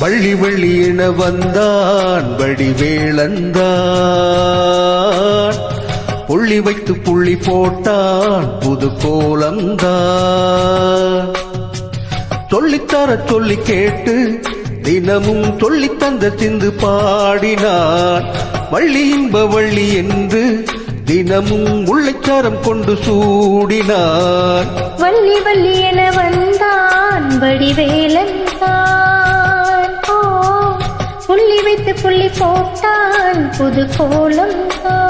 வள்ளி வள்ளி என வந்தான் வடிவேளந்தான், புள்ளி வைத்து புள்ளி போட்டான் புது கோலந்தான். சொல்லித்தர சொல்லி கேட்டு தினமும் சொல்லி தந்த சிந்து பாடினான். வள்ளி இன்ப வள்ளி என்று தினமும் முல்லைச்சாரம் கொண்டு சூடினான். வள்ளி வள்ளி என வந்தான் வடிவேலந்தான், புள்ளி வைத்து புள்ளி போட்டான் புது கோலம் தான்.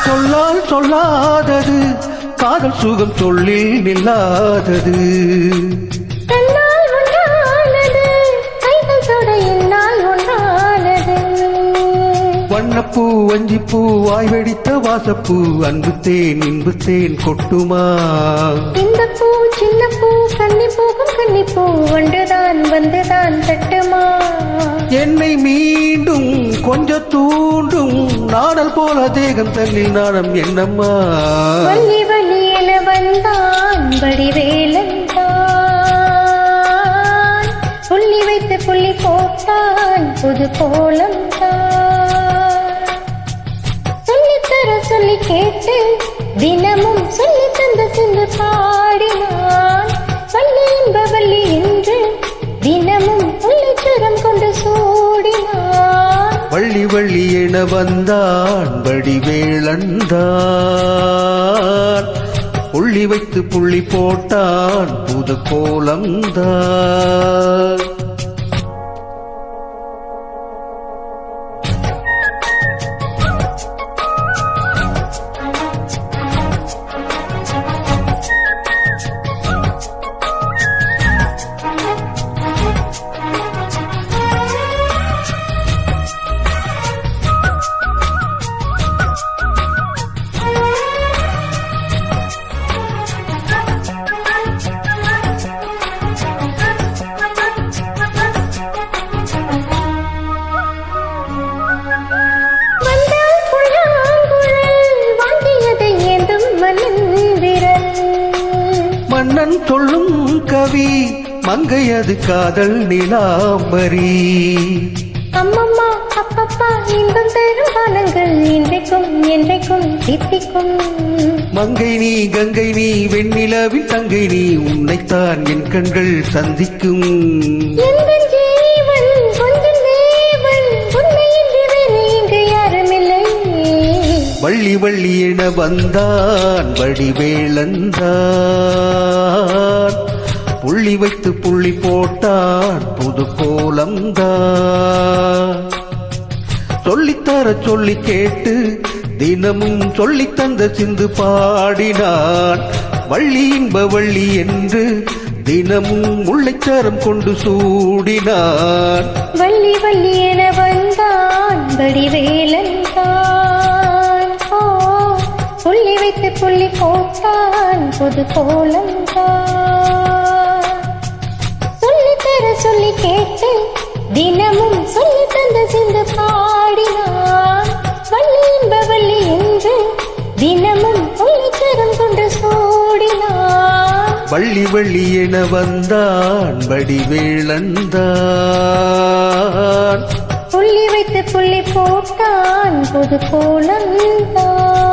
சொல்லால் சொல்லாதது காதல் சுகம் சொல்லில் நில்லாதது. வண்ணப்பூ வஞ்சிப்பூ வாய் வெடித்த வாசப்பூ அன்பு தேன் இன்பு தேன் கொட்டுமா. இந்த பூ சின்ன பூ கன்னி பூக்கும் கன்னிப்பூ ஒன்றுதான் வந்துதான் தட்டுமா. என்னை மீண்டும் கொஞ்ச தூண்டும் நாடல் போல தேகம் தன்னில் நாணம் என்னம்மா. வள்ளி வள்ளி என வந்தான் வடிவேலந்தான், புள்ளி வைத்து புள்ளி போட்டான் புது கோலம் தான். சொல்லித்தர சொல்லி கேட்டு தினமும் சொல்லி தந்த சிந்து பாடினான். வள்ளி இன்ப வள்ளி என்று தினமும் புள்ளிச்சுரம் கொண்டு சூடினான். வள்ளி வள்ளி என வந்தான் வடிவேளந்தான், புள்ளி வைத்து புள்ளி போட்டான் புது கோலந்தான். மன்னன் சொல்லும் கவி மங்கையது காதல் நிலாம்பரி. அம்மம்மா அப்பப்பா இன்பம் தரும் காலங்கள் இன்றைக்கும் என்றைக்கும் தித்திக்கும். மங்கை நீ கங்கை நீ வெண்ணிலவின் தங்கை நீ, உன்னைத்தான் என் கண்கள் சந்திக்கும். வள்ளி வள்ளி என வந்தான் வடிவேளந்தான், புள்ளி வைத்து புள்ளி போட்டான் புது கோலந்தான். சொல்லித்தர சொல்லி கேட்டு தினமும் சொல்லி தந்த சிந்து பாடினான். வள்ளி இன்ப வள்ளி என்று தினமும் முல்லைச்சாரம் கொண்டு சூடினான். வள்ளி வள்ளி என வந்தான் வடிவேலந்தான், புள்ளி வைத்து புள்ளி போட்டான் புது கோலம் தான். சொல்லித்தர சொல்லி கேட்டு தினமும் சொல்லி தந்த சிந்து பாடினான். வள்ளி இன்ப வள்ளி என்று தினமும் புள்ளிச்சரம் கொண்டு சூடினான். வள்ளி வள்ளி என வந்தான் வடிவேளந்தான், புள்ளி வைத்து புள்ளி போட்டான் புது கோலம் தான்.